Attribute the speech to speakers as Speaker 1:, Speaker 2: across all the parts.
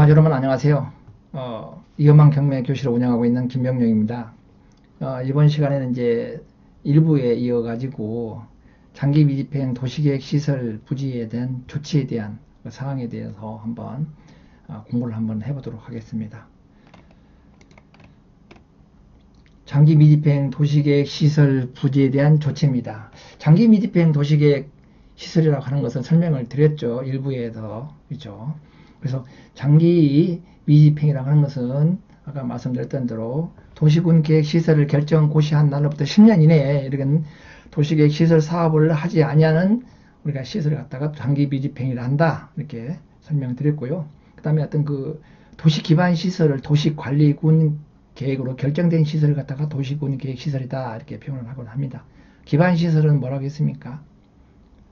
Speaker 1: 여러분 안녕하세요. 위험한 경매 교실을 운영하고 있는 김병영입니다. 이번 시간에는 이제 일부에 이어가지고 장기 미집행 도시계획 시설 부지에 대한 조치에 대한 사항에 대해서 한번 공부를 한번 해보도록 하겠습니다. 장기 미집행 도시계획 시설 부지에 대한 조치입니다. 장기 미집행 도시계획 시설이라고 하는 것은 설명을 드렸죠. 일부에서. 그렇죠? 그래서 장기 미집행이라고 하는 것은 아까 말씀드렸던 대로 도시군 계획 시설을 결정 고시한 날로부터 10년 이내에 이런 도시계획 시설 사업을 하지 아니하는 우리가 시설을 갖다가 장기 미집행이라 한다. 이렇게 설명드렸고요. 그 다음에 어떤 그 도시 기반 시설을 도시관리군 계획으로 결정된 시설을 갖다가 도시군 계획 시설이다. 이렇게 표현을 하곤 합니다. 기반 시설은 뭐라고 했습니까?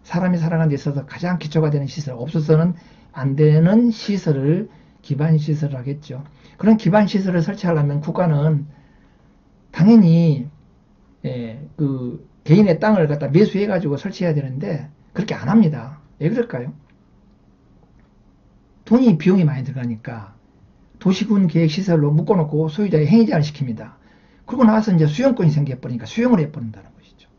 Speaker 1: 사람이 살아가는 데 있어서 가장 기초가 되는 시설, 없어서는 안 되는 시설을 기반 시설을 하겠죠. 그런 기반 시설을 설치하려면 국가는 당연히 그 개인의 땅을 갖다 매수해 가지고 설치해야 되는데 그렇게 안 합니다. 왜 그럴까요? 비용이 많이 들어가니까 도시군 계획 시설로 묶어놓고 소유자의 행위제한을 시킵니다. 그러고 나서 이제 수용권이 생겨버리니까 수용을 해버린다는 것이죠.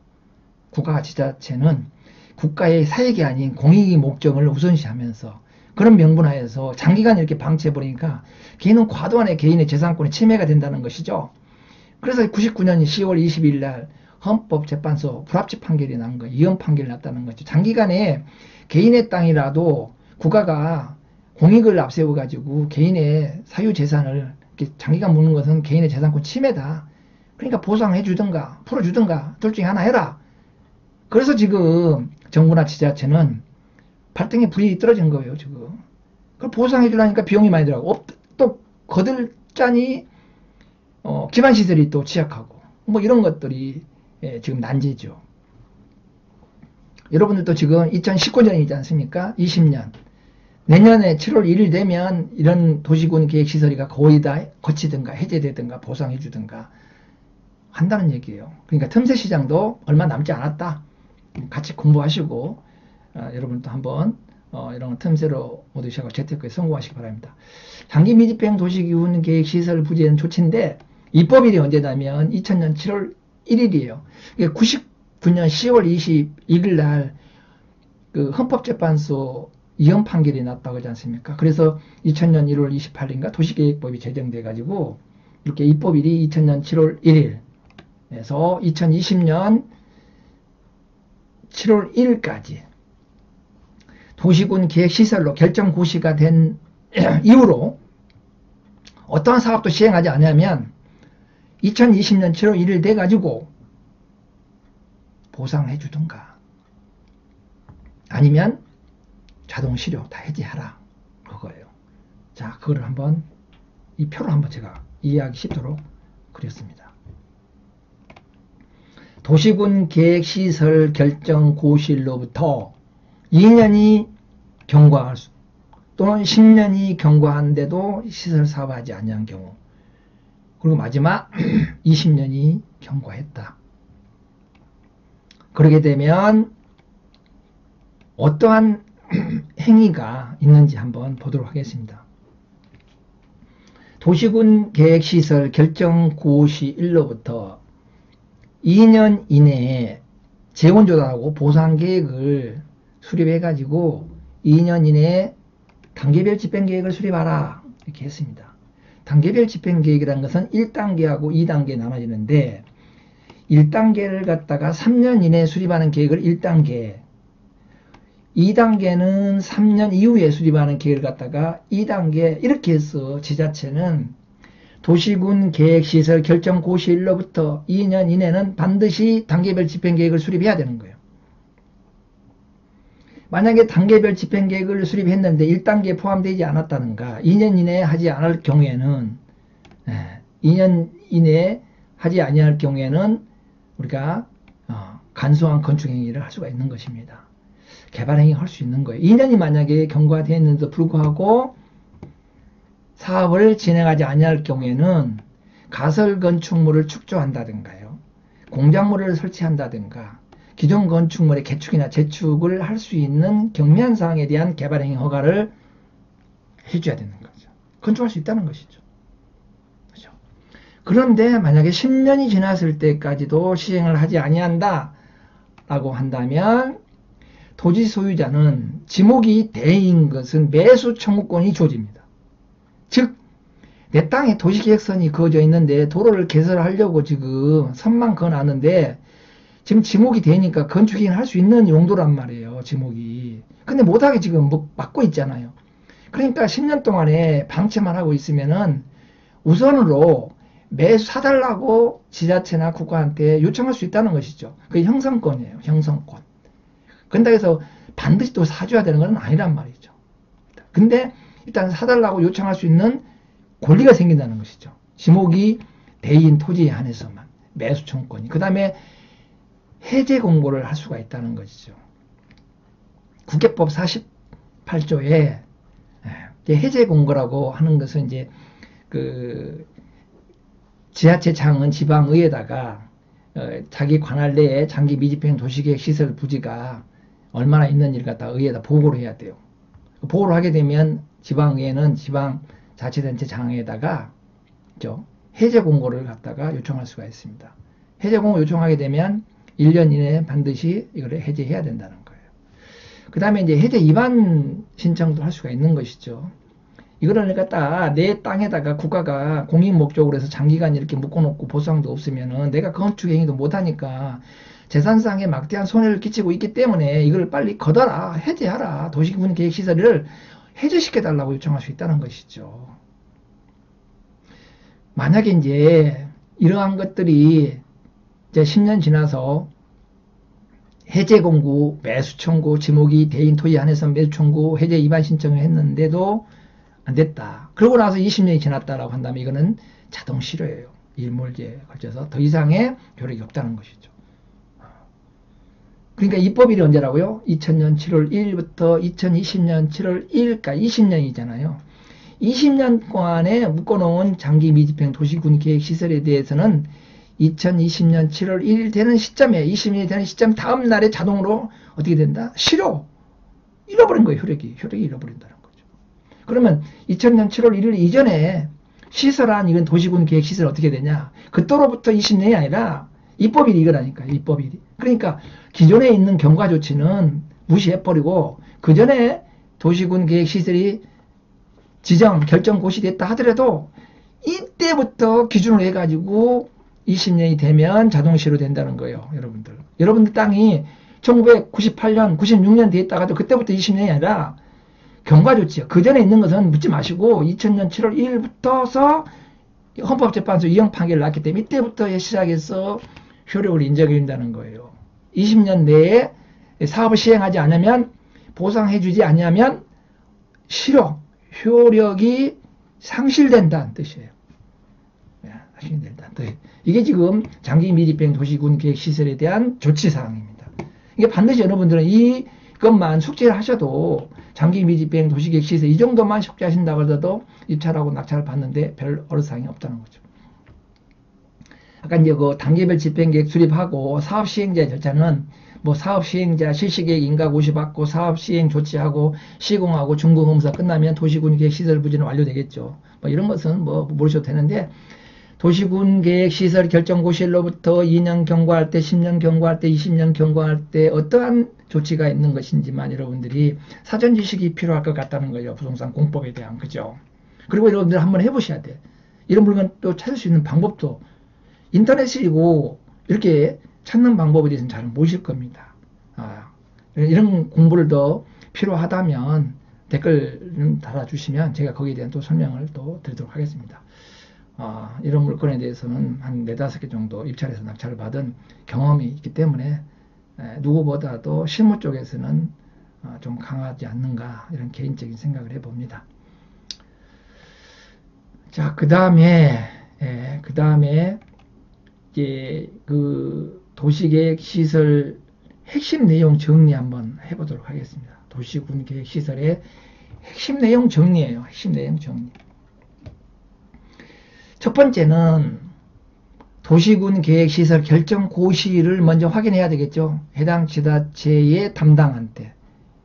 Speaker 1: 국가가 지자체는 국가의 사익이 아닌 공익의 목적을 우선시하면서 그런 명분하에서 장기간 이렇게 방치해버리니까 개인은 과도한의 개인의 재산권이 침해가 된다는 것이죠. 그래서 99년 10월 22일 날 헌법재판소 불합치 판결이 난 거예요. 이혼 판결이 났다는 거죠. 장기간에 개인의 땅이라도 국가가 공익을 앞세워가지고 개인의 사유재산을 이렇게 장기간 묻는 것은 개인의 재산권 침해다. 그러니까 보상해 주든가 풀어주든가 둘 중에 하나 해라. 그래서 지금 정부나 지자체는 발등에 불이 떨어진 거예요, 지금. 그걸 보상해 주려니까 비용이 많이 들어가고, 또 거들자니, 기반시설이 또 취약하고, 뭐 이런 것들이 지금 난제죠. 여러분들도 지금 2019년이지 않습니까? 20년. 내년에 7월 1일 되면 이런 도시군 계획시설이가 거의 다 거치든가 해제되든가 보상해 주든가 한다는 얘기예요. 그러니까 틈새 시장도 얼마 남지 않았다. 같이 공부하시고, 여러분도 한번 이런 틈새로 얻으시고 재테크에 성공하시기 바랍니다. 장기 미집행 도시군 계획 시설 부지에는 조치인데 입법일이 언제냐면 2000년 7월 1일이에요. 99년 10월 22일 날 그 헌법재판소 이혼 판결이 났다고 하지 않습니까? 그래서 2000년 1월 28일인가 도시계획법이 제정돼 가지고 이렇게 입법일이 2000년 7월 1일에서 2020년 7월 1일까지 도시군 계획시설로 결정 고시가 된 이후로 어떠한 사업도 시행하지 않으면 2020년 7월 1일 돼가지고 보상을 해주든가 아니면 자동 실효 다 해지하라 그거예요. 자, 그거를 한번 이 표로 한번 제가 이해하기 쉽도록 그렸습니다. 도시군 계획시설 결정 고시일로부터 2년이 경과할 수 또는 10년이 경과한데도 시설 사업하지 않는 경우 그리고 마지막 20년이 경과했다. 그렇게 되면 어떠한 행위가 있는지 한번 보도록 하겠습니다. 도시군 계획시설 결정 고시일로부터 2년 이내에 재원조달하고 보상계획을 수립해가지고 2년 이내에 단계별 집행계획을 수립하라 이렇게 했습니다. 단계별 집행계획이라는 것은 1단계하고 2단계에 나눠지는데 1단계를 갖다가 3년 이내에 수립하는 계획을 1단계 2단계는 3년 이후에 수립하는 계획을 갖다가 2단계 이렇게 해서 지자체는 도시군 계획시설 결정 고시일로부터 2년 이내는 반드시 단계별 집행계획을 수립해야 되는 거예요. 만약에 단계별 집행계획을 수립했는데 1단계에 포함되지 않았다는가 2년 이내에 하지 않을 경우에는 2년 이내에 하지 아니할 경우에는 우리가 간소한 건축행위를 할 수가 있는 것입니다. 개발행위 할 수 있는 거예요. 2년이 만약에 경과되어 있는데도 불구하고 사업을 진행하지 아니할 경우에는 가설 건축물을 축조한다든가요. 공작물을 설치한다든가 기존 건축물의 개축이나 재축을 할 수 있는 경미한 사항에 대한 개발행위 허가를 해줘야 되는 거죠. 건축할 수 있다는 것이죠. 그렇죠? 그런데 만약에 10년이 지났을 때까지도 시행을 하지 아니한다 라고 한다면 토지 소유자는 지목이 대인 것은 매수 청구권이 주어집니다. 즉 내 땅에 도시계획선이 그어져 있는데 도로를 개설하려고 지금 선만 그어놨는데 지금 지목이 되니까 건축행위를 할 수 있는 용도란 말이에요. 지목이. 근데 못하게 지금 뭐 막고 있잖아요. 그러니까 10년 동안에 방치만 하고 있으면은 우선으로 매수 사달라고 지자체나 국가한테 요청할 수 있다는 것이죠. 그게 형성권이에요. 형성권. 그런다 해서 반드시 또 사줘야 되는 건 아니란 말이죠. 근데 일단 사달라고 요청할 수 있는 권리가 생긴다는 것이죠. 지목이 대인 토지에 한해서만 매수 청구권이. 그 다음에 해제 공고를 할 수가 있다는 것이죠. 국회법 48조에 해제 공고라고 하는 것은 이제 그 지자체장은 지방의회에다가 자기 관할 내에 장기 미집행 도시계획 시설 부지가 얼마나 있는지를 갖다 의회에다 보고를 해야 돼요. 보고를 하게 되면 지방의회는 지방자치단체장에다가 해제 공고를 갖다가 요청할 수가 있습니다. 해제 공고 요청하게 되면 1년 이내에 반드시 이걸 해제해야 된다는 거예요. 그 다음에 이제 해제 위반 신청도 할 수가 있는 것이죠. 이거를 갖다 내 땅에다가 국가가 공익 목적으로 해서 장기간 이렇게 묶어놓고 보상도 없으면은 내가 건축 행위도 못하니까 재산상에 막대한 손해를 끼치고 있기 때문에 이걸 빨리 걷어라, 해제하라, 도시군계획시설을 해제시켜달라고 요청할 수 있다는 것이죠. 만약에 이제 이러한 것들이 이제 10년 지나서 해제 공고, 매수 청구, 지목이 대인 토지 안에서 매수 청구, 해제 위반 신청을 했는데도 안 됐다. 그러고 나서 20년이 지났다라고 한다면 이거는 자동 실효예요. 일몰제에 걸쳐서 더 이상의 효력이 없다는 것이죠. 그러니까 입법일이 언제라고요? 2000년 7월 1일부터 2020년 7월 1일까지 20년이잖아요. 20년간에 묶어놓은 장기 미집행 도시군 계획 시설에 대해서는 2020년 7월 1일 되는 시점에 20년이 되는 시점 다음 날에 자동으로 어떻게 된다? 실효. 잃어버린 거예요. 효력이 잃어버린다는 거죠. 그러면 2000년 7월 1일 이전에 시설한 이건 도시군 계획 시설 어떻게 되냐? 그때로부터 20년이 아니라 입법일이 이거라니까요. 입법일이. 그러니까 기존에 있는 경과 조치는 무시해버리고 그 전에 도시군 계획 시설이 지정, 결정 고시됐다 하더라도 이때부터 기준으로 해가지고 20년이 되면 자동 실효된다는 거예요. 여러분들. 여러분들 땅이 1998년, 96년 됐다가도 그때부터 20년이 아니라 경과 조치요. 그 전에 있는 것은 묻지 마시고 2000년 7월 1일부터서 헌법재판소 이형 판결을 났기 때문에 이때부터 시작해서 효력을 인정해준다는 거예요. 20년 내에 사업을 시행하지 않으면 보상해주지 않으면 실효, 효력이 상실된다는 뜻이에요. 상실된다는 뜻. 이게 지금 장기 미집행 도시군 계획 시설에 대한 조치 사항입니다. 이게 반드시 여러분들은 이것만 숙지를 하셔도 장기 미집행 도시계획 시설 이 정도만 숙지하신다고 해도 입찰하고 낙찰을 받는데 별 어려사항이 없다는 거죠. 아까 이제 그 단계별 집행계획 수립하고 사업 시행자의 절차는 뭐 사업 시행자 실시계획 인가 고시 받고 사업 시행 조치하고 시공하고 준공검사 끝나면 도시군 계획 시설 부지는 완료되겠죠. 뭐 이런 것은 뭐 모르셔도 되는데 도시군 계획 시설 결정 고시일로부터 2년 경과할 때, 10년 경과할 때, 20년 경과할 때 어떠한 조치가 있는 것인지만 여러분들이 사전 지식이 필요할 것 같다는 거예요. 부동산 공법에 대한. 그죠? 그리고 여러분들 한번 해보셔야 돼. 이런 물건 또 찾을 수 있는 방법도 인터넷이고 이렇게 찾는 방법에 대해서는 잘 모르실 겁니다. 이런 공부를 더 필요하다면 댓글 달아주시면 제가 거기에 대한 또 설명을 또 드리도록 하겠습니다. 이런 물건에 대해서는 한 4-5개 정도 입찰해서 낙찰을 받은 경험이 있기 때문에 누구보다도 실무 쪽에서는 좀 강하지 않는가 이런 개인적인 생각을 해봅니다. 자, 그 다음에 이제 그 도시계획 시설 핵심 내용 정리 한번 해보도록 하겠습니다. 도시군 계획 시설의 핵심 내용 정리예요. 핵심 내용 정리. 첫 번째는 도시군 계획 시설 결정 고시를 먼저 확인해야 되겠죠. 해당 지자체의 담당한테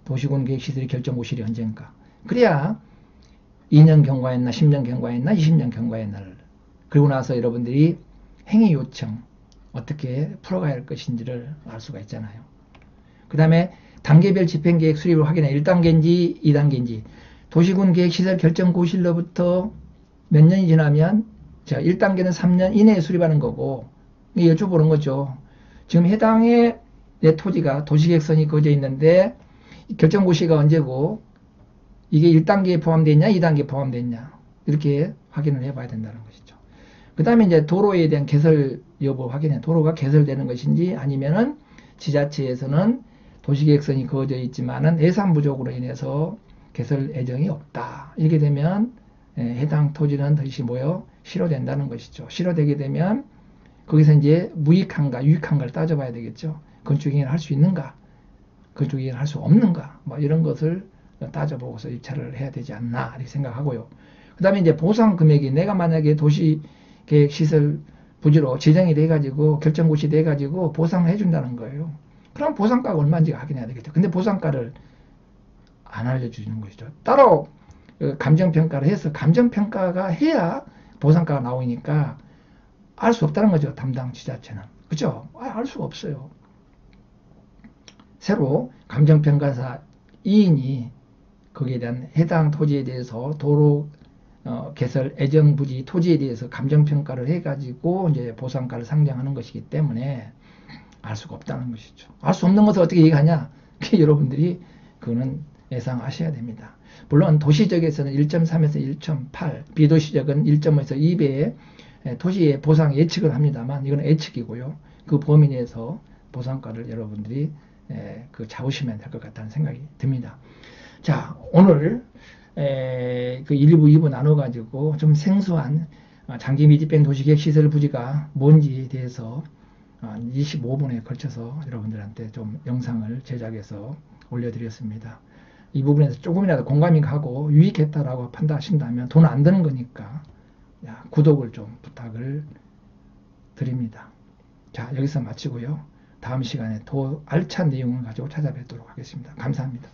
Speaker 1: 도시군 계획 시설의 결정 고시일이 언젠가. 그래야 2년 경과했나 10년 경과했나 20년 경과했나를 그리고 나서 여러분들이 행위 요청 어떻게 풀어가야 할 것인지를 알 수가 있잖아요. 그 다음에 단계별 집행계획 수립을 확인해 1단계인지 2단계인지 도시군 계획시설 결정 고시로부터 몇 년이 지나면 자 1단계는 3년 이내에 수립하는 거고 여쭤보는 거죠. 지금 해당의 내 토지가 도시계획선이 그어져 있는데 결정 고시가 언제고 이게 1단계에 포함되어 있냐 2단계에 포함되어 있냐 이렇게 확인을 해봐야 된다는 것이죠. 그 다음에 이제 도로에 대한 개설 여부 확인해 도로가 개설되는 것인지 아니면은 지자체에서는 도시계획선이 그어져 있지만은 예산 부족으로 인해서 개설 예정이 없다. 이렇게 되면 해당 토지는 다시 뭐요? 실효된다는 것이죠. 실효되게 되면 거기서 이제 무익한가 유익한가를 따져봐야 되겠죠. 건축행위를 할 수 있는가 건축행위를 할 수 없는가 뭐 이런 것을 따져보고서 입찰을 해야 되지 않나 이렇게 생각하고요. 그 다음에 이제 보상 금액이 내가 만약에 도시계획시설 부지로 지정이 돼가지고 결정고시 돼가지고 보상을 해준다는 거예요. 그럼 보상가가 얼마인지 확인해야 되겠죠. 근데 보상가를 안 알려주는 것이죠. 따로 감정평가를 해서 감정평가가 해야 보상가가 나오니까 알 수 없다는 거죠. 담당 지자체는. 그죠? 알 수가 없어요. 새로 감정평가사 2인이 거기에 대한 해당 토지에 대해서 도로 개설 애정부지 토지에 대해서 감정평가를 해가지고 이제 보상가를 상정하는 것이기 때문에 알 수가 없다는 것이죠. 알 수 없는 것을 어떻게 얘기하냐? 여러분들이 그거는 예상하셔야 됩니다. 물론 도시적에서는 1.3에서 1.8, 비도시적은 1.5에서 2배의 토지의 보상 예측을 합니다만 이건 예측이고요. 그 범위 내에서 보상가를 여러분들이 그 잡으시면 될 것 같다는 생각이 듭니다. 자, 오늘 그 1부, 2부 나눠가지고 좀 생소한 장기 미집행 도시계획 시설 부지가 뭔지에 대해서 25분에 걸쳐서 여러분들한테 좀 영상을 제작해서 올려드렸습니다. 이 부분에서 조금이라도 공감이 가고 유익했다라고 판단하신다면 돈 안 드는 거니까 구독을 좀 부탁을 드립니다. 자, 여기서 마치고요. 다음 시간에 더 알찬 내용을 가지고 찾아뵙도록 하겠습니다. 감사합니다.